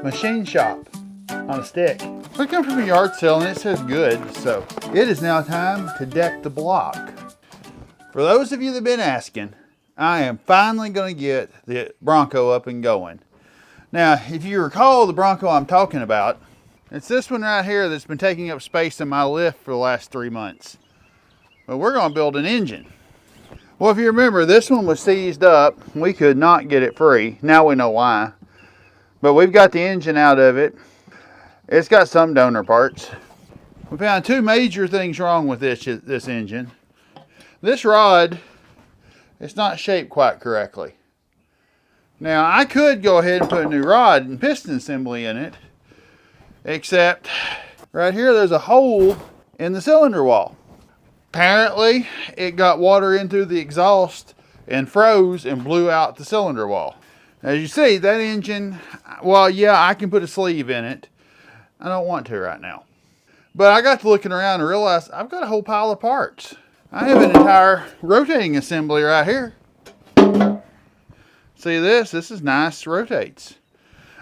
machine shop on a stick. We come from a yard sale and it says good, so it is now time to deck the block. For those of you that have been asking, I am finally going to get the Bronco up and going. Now, if you recall the Bronco I'm talking about, it's this one right here that's been taking up space in my lift for the last 3 months. But we're going to build an engine. Well, if you remember, this one was seized up. We could not get it free. Now we know why. But we've got the engine out of it. It's got some donor parts. We found two major things wrong with this engine. This rod, it's not shaped quite correctly. Now, I could go ahead and put a new rod and piston assembly in it, except right here there's a hole in the cylinder wall. Apparently, it got water in through the exhaust and froze and blew out the cylinder wall. As you see, that engine, well, yeah, I can put a sleeve in it. I don't want to right now. But I got to looking around and realized I've got a whole pile of parts. I have an entire rotating assembly right here. See this? This is nice, rotates.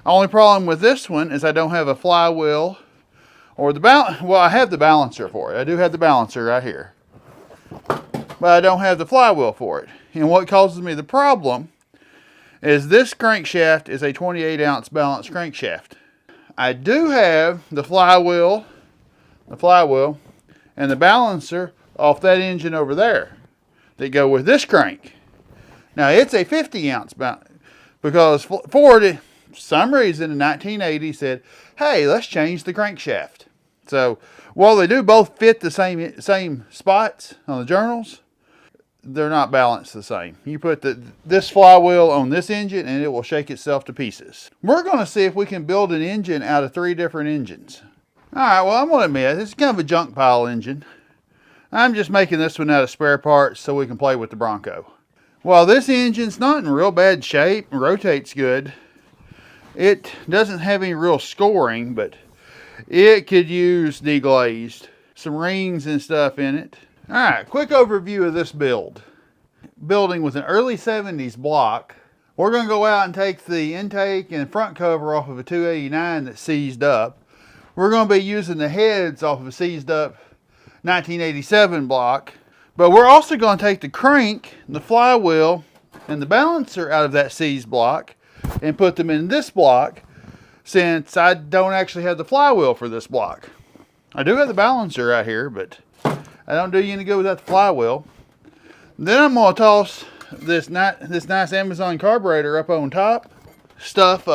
Only problem with this one is I don't have a flywheel or the balance. Well, I have the balancer for it. I do have the balancer right here. But I don't have the flywheel for it. And what causes me the problem is this crankshaft is a 28-ounce balanced crankshaft. I do have the flywheel, and the balancer off that engine over there that go with this crank. Now it's a 50-ounce because Ford, for some reason in 1980 said, hey, let's change the crankshaft. So while they do both fit the same spots on the journals, they're not balanced the same. You put this flywheel on this engine and it will shake itself to pieces. We're going to see if we can build an engine out of 3 different engines. All right, well, I'm going to admit, it's kind of a junk pile engine. I'm just making this one out of spare parts so we can play with the Bronco. Well, this engine's not in real bad shape, rotates good. It doesn't have any real scoring, but it could use deglazed. Some rings and stuff in it. All right, quick overview of this build. Building with an early 70s block. We're going to go out and take the intake and front cover off of a 289 that's seized up. We're going to be using the heads off of a seized up 1987 block. But we're also going to take the crank, the flywheel, and the balancer out of that seized block and put them in this block, since I don't actually have the flywheel for this block. I do have the balancer right here, but I don't do any good without the flywheel. Then I'm going to toss this nice Amazon carburetor up on top. Stuff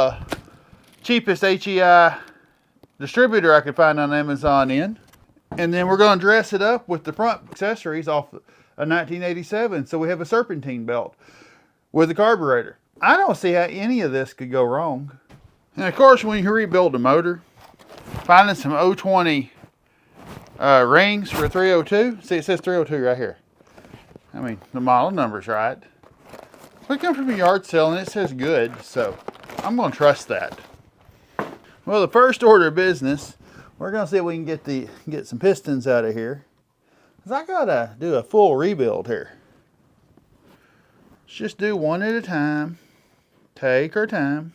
cheapest HEI distributor I could find on Amazon in. And then we're going to dress it up with the front accessories off a 1987. So we have a serpentine belt with a carburetor. I don't see how any of this could go wrong. And of course, when you rebuild a motor, finding some 020 rings for 302. See, it says 302 right here. I mean, the model number's right. We come from a yard sale and it says good, so I'm going to trust that. Well, the first order of business, we're going to see if we can get some pistons out of here. Because I got to do a full rebuild here. Let's just do one at a time. Take our time.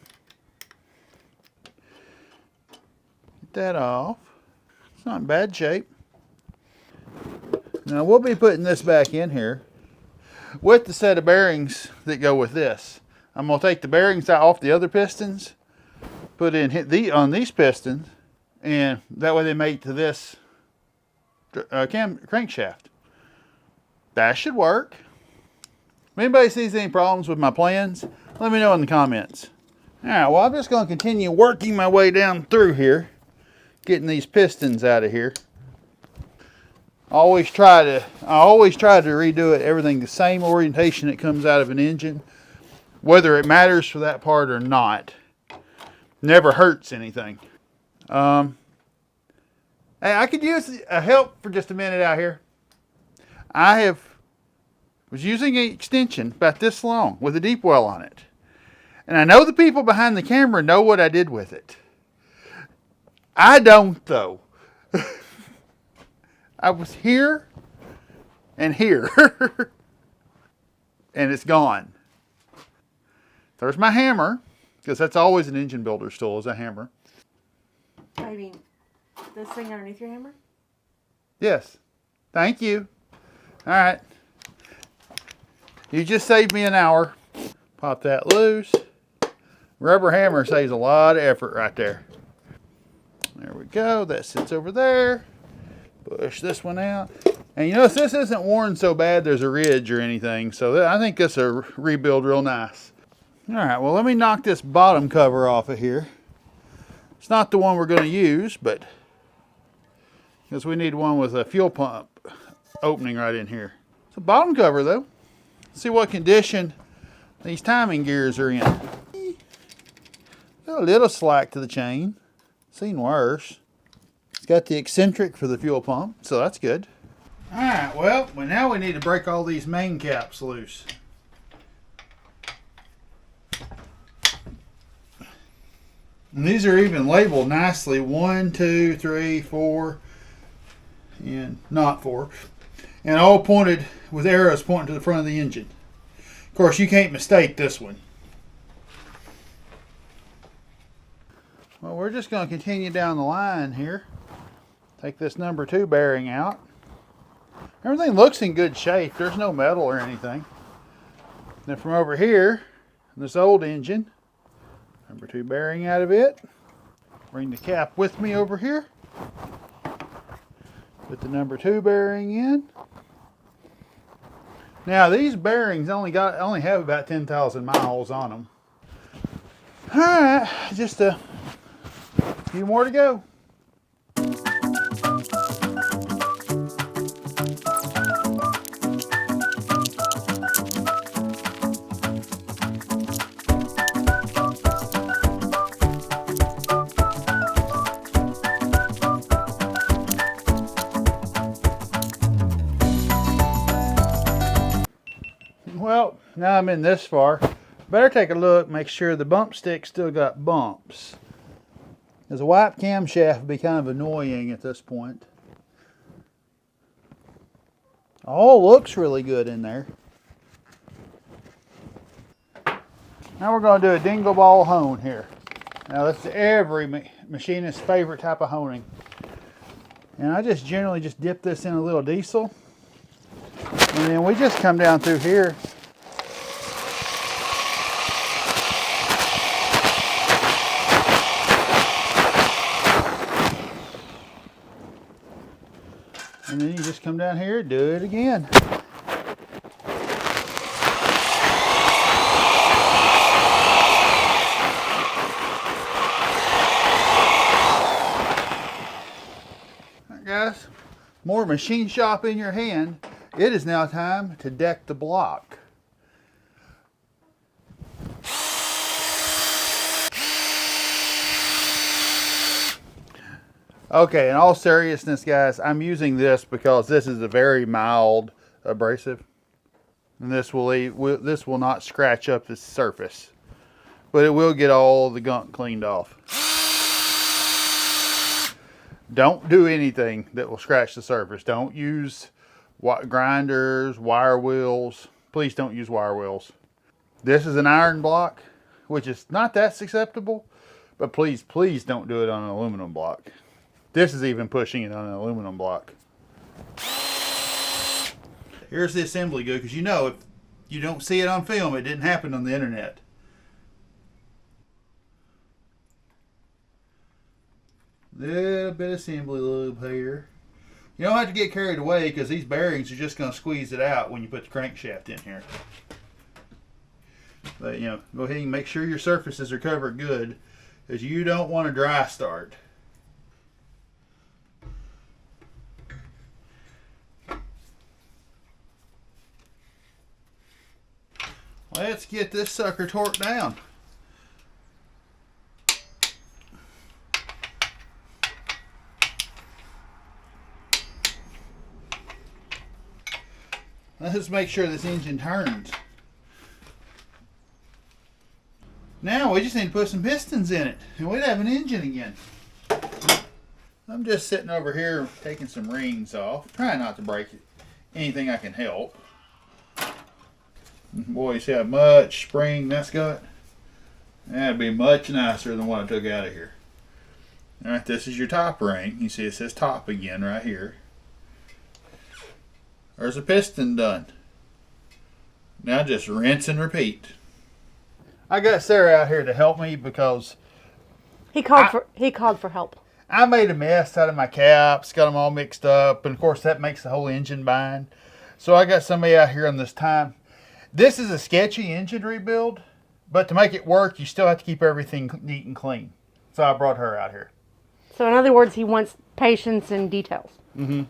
Get that off. It's not in bad shape. Now we'll be putting this back in here with the set of bearings that go with this. I'm going to take the bearings out off the other pistons, put in on these pistons, and that way they mate to this crankshaft. That should work. If anybody sees any problems with my plans, let me know in the comments. Alright, well, I'm just going to continue working my way down through here, getting these pistons out of here. I always try to redo it, everything the same orientation that comes out of an engine, whether it matters for that part or not. Never hurts anything. Hey, I could use a help for just a minute out here. I was using an extension about this long with a deep well on it. And I know the people behind the camera know what I did with it. I don't, though. I was here and here. And it's gone. There's my hammer. Because that's always an engine builder's tool, is a hammer. I mean, this thing underneath your hammer? Yes. Thank you. All right. You just saved me an hour. Pop that loose. Rubber hammer saves a lot of effort right there. There we go. That sits over there. Push this one out. And you notice this isn't worn so bad there's a ridge or anything. So I think this will rebuild real nice. All right, well, let me knock this bottom cover off of here. It's not the one we're going to use, but because we need one with a fuel pump opening right in here. It's a bottom cover, though. Let's see what condition these timing gears are in. Got a little slack to the chain. Seen worse. It's got the eccentric for the fuel pump, so that's good. All right, well, now we need to break all these main caps loose. And these are even labeled nicely. 1, 2, 3, 4, and not 4. And all pointed with arrows pointing to the front of the engine. Of course, you can't mistake this one. Well, we're just going to continue down the line here. Take this number 2 bearing out. Everything looks in good shape. There's no metal or anything. Then from over here, this old engine, number 2 bearing out of it. Bring the cap with me over here. Put the number 2 bearing in. Now these bearings only have about 10,000 miles on them. All right, just a few more to go. Well, now I'm in this far. Better take a look, make sure the bump stick still got bumps. Because a wipe camshaft would be kind of annoying at this point. All looks really good in there. Now we're going to do a dingle ball hone here. Now that's every machinist's favorite type of honing. And I just generally just dip this in a little diesel. And then we just come down through here. And then you just come down here and do it again. Alright guys, more machine shop in your hand. It is now time to deck the block. Okay, in all seriousness, guys, I'm using this because this is a very mild abrasive, and this will not scratch up the surface, but it will get all the gunk cleaned off. Don't do anything that will scratch the surface. Don't use grinders, wire wheels. Please don't use wire wheels. This is an iron block, which is not that acceptable, but please don't do it on an aluminum block. This is even pushing it on an aluminum block. Here's the assembly go, because you know if you don't see it on film, it didn't happen on the internet. Little bit of assembly lube here. You don't have to get carried away because these bearings are just going to squeeze it out when you put the crankshaft in here. But you know, go ahead and make sure your surfaces are covered good, because you don't want a dry start. Let's get this sucker torqued down. Let's make sure this engine turns. Now we just need to put some pistons in it, and we'd have an engine again. I'm just sitting over here taking some rings off, trying not to break it. Anything I can help. Boy, you see how much spring that's got? That'd be much nicer than what I took out of here. All right, this is your top ring. You see it says top again right here. There's a piston done. Now just rinse and repeat. I got Sarah out here to help me because He called for help. I made a mess out of my caps, got them all mixed up, and of course that makes the whole engine bind. So I got somebody out here on this time. This is a sketchy engine rebuild, but to make it work, you still have to keep everything neat and clean. So I brought her out here. So in other words, he wants patience and details. Mm-hmm.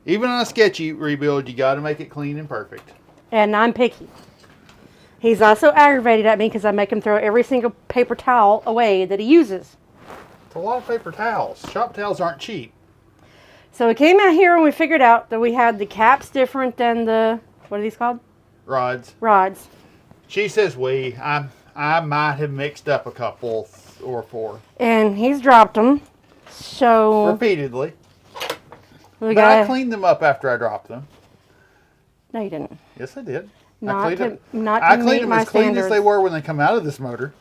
Even on a sketchy rebuild, you got to make it clean and perfect. And I'm picky. He's also aggravated at me because I make him throw every single paper towel away that he uses. It's a lot of paper towels. Shop towels aren't cheap. So we came out here and we figured out that we had the caps different than the, what are these called? Rods. Rods. She says we. I might have mixed up a couple or four. And he's dropped them. So repeatedly. we But I cleaned them up after I dropped them. No, you didn't. Yes, I did. Not to I cleaned meet them my as clean standards. as they were when they come out of this motor.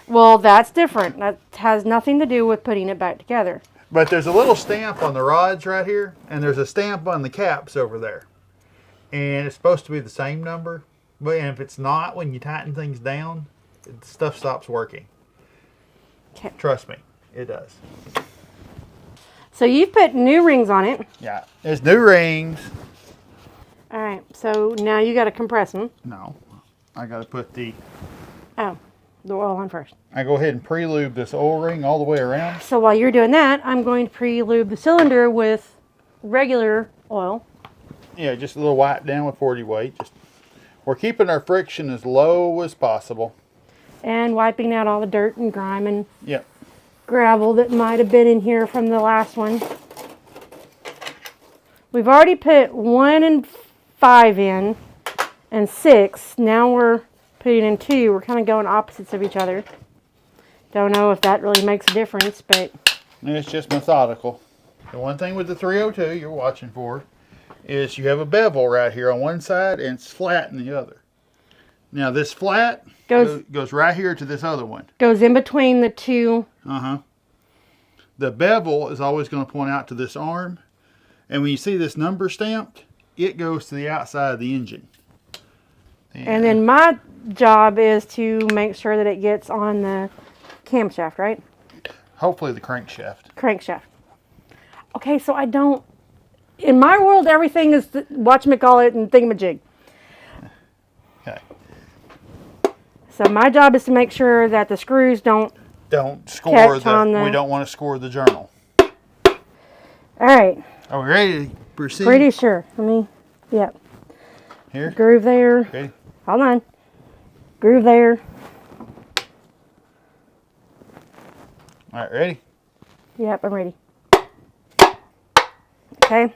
Well, that's different. That has nothing to do with putting it back together. But there's a little stamp on the rods right here, and there's a stamp on the caps over there. And it's supposed to be the same number. But if it's not, when you tighten things down, stuff stops working. Okay. Trust me, it does. So you've put new rings on it. Yeah, there's new rings. All right. So now you got to compress them. No, I got to put the oil on first. I go ahead and pre-lube this oil ring all the way around. So while you're doing that, I'm going to pre-lube the cylinder with regular oil. Yeah, just a little wipe down with 40 weight. We're keeping our friction as low as possible. And wiping out all the dirt and grime and Yep. gravel that might have been in here from the last one. We've already put 1 and 5 in and 6. Now we're putting in 2. We're kind of going opposites of each other. Don't know if that really makes a difference, but It's just methodical. The one thing with the 302 you're watching for is you have a bevel right here on one side and it's flat in the other. Now this flat goes right here to this other one. goes in between the two. The bevel is always going to point out to this arm. And when you see this number stamped, it goes to the outside of the engine. And then my job is to make sure that it gets on the camshaft, right? Hopefully the crankshaft. Crankshaft. Okay, so I don't... In my world, everything is whatchamacallit and thingamajig. Okay. So my job is to make sure that the screws don't score catch on the... We don't want to score the journal. All right. Are we ready to proceed? Pretty sure. Yep. Here. Groove there. Okay. Hold on. Groove there. All right, ready? Yep, I'm ready. Okay.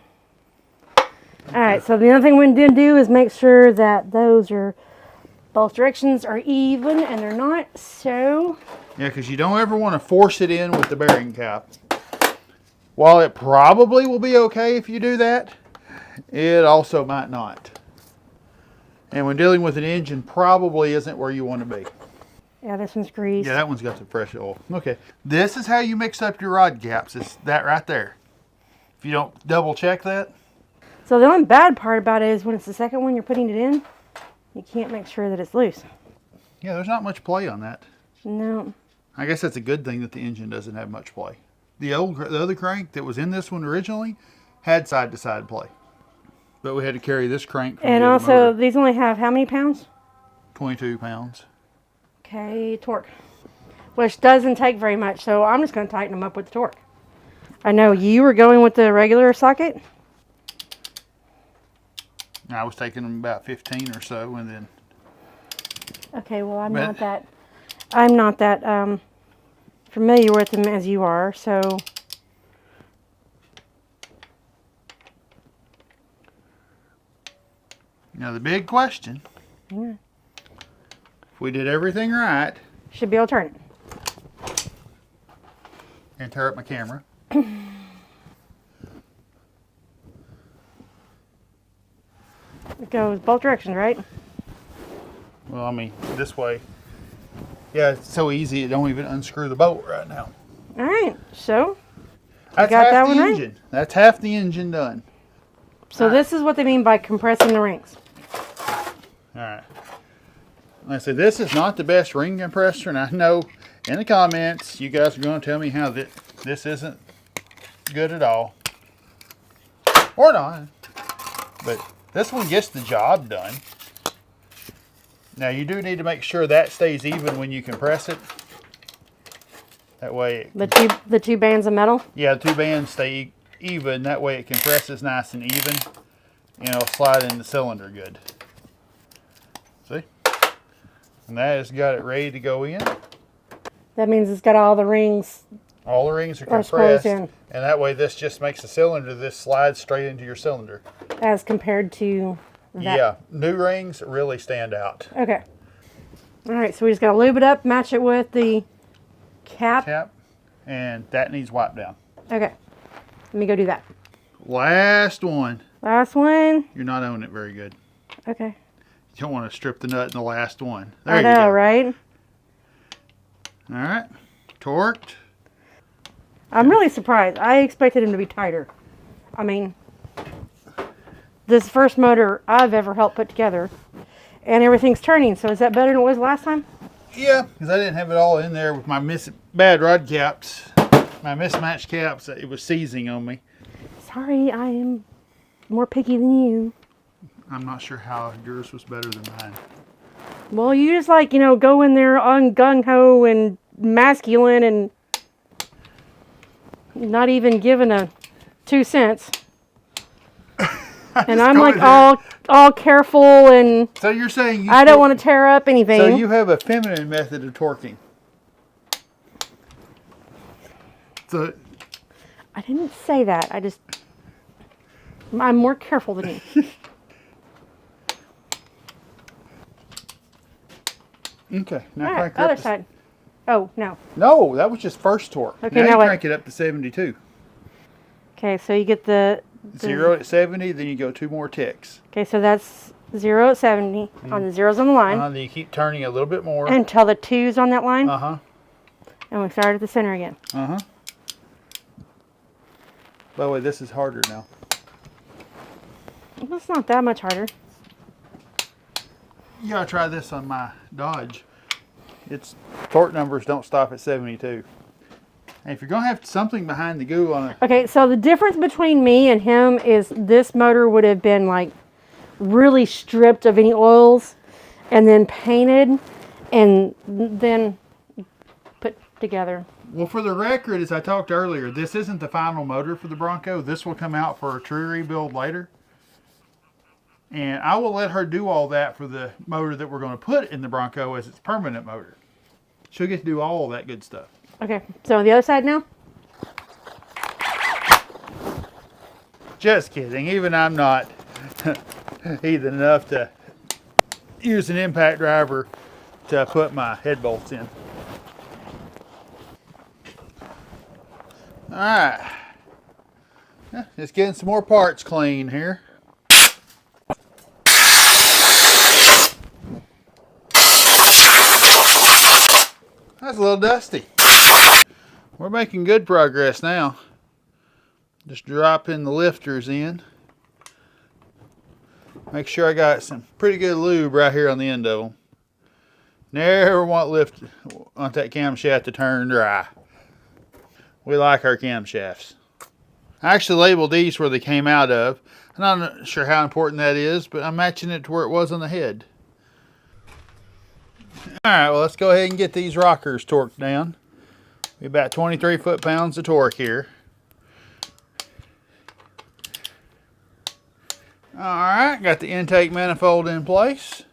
All right, so the other thing we did do is make sure that both directions are even and they're not, so. Yeah, because you don't ever want to force it in with the bearing cap. While it probably will be okay if you do that, it also might not. And when dealing with an engine, probably isn't where you want to be. Yeah, this one's greased. Yeah, that one's got the fresh oil. Okay, this is how you mix up your rod caps. It's that right there. If you don't double check that. So the only bad part about it is when it's the second one you're putting it in, you can't make sure that it's loose. Yeah, there's not much play on that. No. I guess that's a good thing that the engine doesn't have much play. The other crank that was in this one originally had side-to-side play. But we had to carry this crank from And the other also, motor. these only have how many pounds? 22 pounds. Okay, torque. Which doesn't take very much, so I'm just going to tighten them up with the torque. I know you were going with the regular socket. I was taking them about 15 or so, and then... Okay, well, I'm not that familiar with them as you are, so... Now the big question, if we did everything right... Should be able to turn it. And tear up my camera. It goes both directions, right? Well, I mean, this way. Yeah, it's so easy it don't even unscrew the bolt right now. All right, so That's got half that the one right? engine. That's half the engine done. So this is what they mean by compressing the rings. All right. Like I said, this is not the best ring compressor, and I know in the comments you guys are going to tell me how this isn't good at all. Or not. But this one gets the job done. Now you do need to make sure that stays even when you compress it. That way The two bands of metal? Yeah, the two bands stay even. That way it compresses nice and even. And it'll slide in the cylinder good. See? And that has got it ready to go in. That means it's got all the rings. All the rings are screwed compressed. in. And that way this just makes the cylinder, this slides straight into your cylinder. As compared to that. Yeah, new rings really stand out. Okay. All right, so we just got to lube it up, match it with the cap. And that needs wipe down. Okay. Let me go do that. Last one. Last one. You're not owning it very good. Okay. You don't want to strip the nut in the last one. There I you know, go. right? All right. Torqued. I'm really surprised. I expected him to be tighter. I mean, this first motor I've ever helped put together, and everything's turning. So is that better than it was last time? Yeah, because I didn't have it all in there with my bad rod caps, my mismatched caps. It was seizing on me. Sorry, I am more picky than you. I'm not sure how yours was better than mine. Well, you just like, go in there on gung-ho and masculine and not even giving a 2 cents. And I'm like all careful and So you're saying I don't want to tear up anything. So you have a feminine method of torquing. So I didn't say that. I'm more careful than you. okay, now All right, crank it other up to, side. Oh, no. No, that was just first torque. Okay, now now you what? crank it up to 72. Okay, so you get the 0 at 70, then you go 2 more ticks. Okay, so that's 0 at 70 on the zeros on the line. Then you keep turning a little bit more. Until the 2's on that line. Uh-huh. And we start at the center again. Uh-huh. By the way, this is harder now. Well, it's not that much harder. You gotta try this on my Dodge. Its torque numbers don't stop at 72. And if you're gonna have something behind the goo on it. Okay, so the difference between me and him is this motor would have been like really stripped of any oils and then painted and then put together. Well, for the record, as I talked earlier, this isn't the final motor for the Bronco. This will come out for a true rebuild later. And I will let her do all that for the motor that we're going to put in the Bronco as its permanent motor. She'll get to do all that good stuff. Okay, so on the other side now? Just kidding. Even I'm not heathen enough to use an impact driver to put my head bolts in. Alright. Just getting some more parts clean here. That's a little dusty. We're making good progress now. Just dropping the lifters in. Make sure I got some pretty good lube right here on the end of them. Never want that camshaft to turn dry. We like our camshafts. I actually labeled these where they came out of. And I'm not sure how important that is, but I'm matching it to where it was on the head. Alright, well, let's go ahead and get these rockers torqued down. We've about 23 foot-pounds of torque here. Alright, got the intake manifold in place.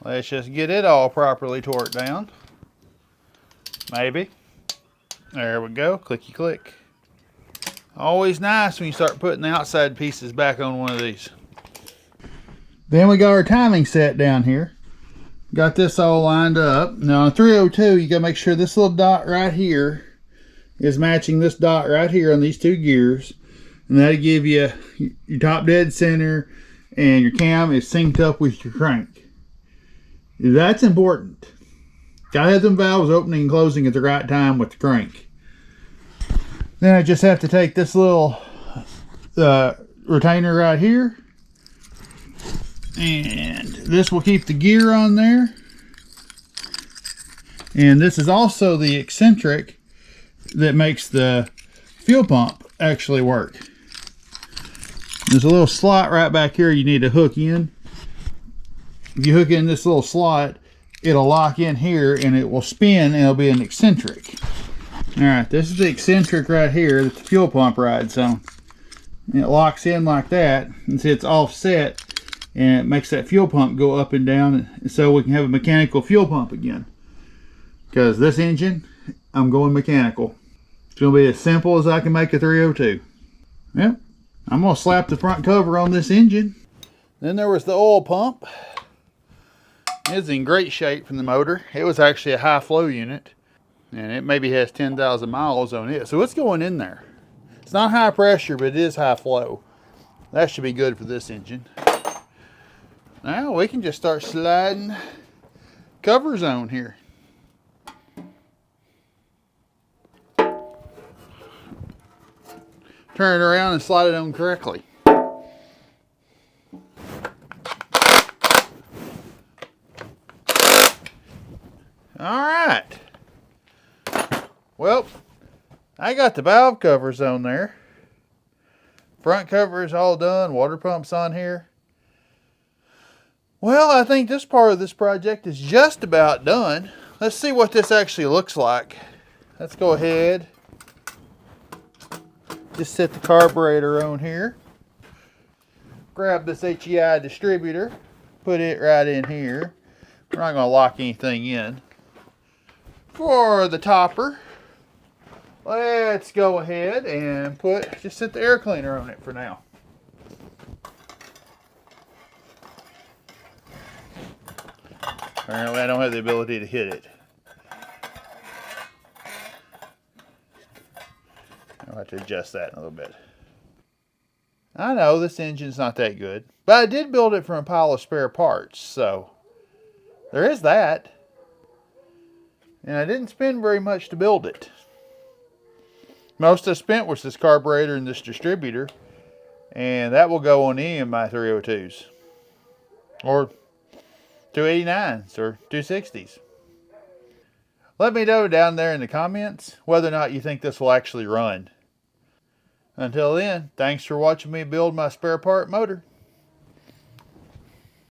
Let's just get it all properly torqued down. Maybe. There we go, clicky click. Always nice when you start putting the outside pieces back on one of these. Then we got our timing set down here. Got this all lined up. Now on 302, you gotta make sure this little dot right here is matching this dot right here on these two gears. And that'll give you your top dead center and your cam is synced up with your crank. That's important. Gotta have them valves opening and closing at the right time with the crank. Then I just have to take this little retainer right here, and this will keep the gear on there. And this is also the eccentric that makes the fuel pump actually work. There's a little slot right back here you need to hook in. If you hook in this little slot, it'll lock in here and it will spin and it'll be an eccentric. Alright, this is the eccentric right here that the fuel pump rides on. And it locks in like that, and see it's offset, and it makes that fuel pump go up and down, so we can have a mechanical fuel pump again. Because this engine, I'm going mechanical. It's going to be as simple as I can make a 302. Yep. I'm going to slap the front cover on this engine. Then there was the oil pump. It's in great shape from the motor. It was actually a high flow unit, and it maybe has 10,000 miles on it. So it's going in there. It's not high pressure, but it is high flow. That should be good for this engine. Now we can just start sliding covers on here. Turn it around and slide it on correctly. Alright. Well, I got the valve covers on there. Front cover is all done. Water pump's on here. Well, I think this part of this project is just about done. Let's see what this actually looks like. Let's go ahead. Just set the carburetor on here. Grab this HEI distributor. Put it right in here. We're not going to lock anything in. For the topper, let's go ahead and just set the air cleaner on it for now. Apparently I don't have the ability to hit it. I'll have to adjust that in a little bit. I know this engine's not that good, but I did build it from a pile of spare parts, so there is that. And I didn't spend very much to build it. Most I spent was this carburetor and this distributor, and that will go on any of my 302s. Or 289s or 260s. Let me know down there in the comments whether or not you think this will actually run. Until then, thanks for watching me build my spare part motor.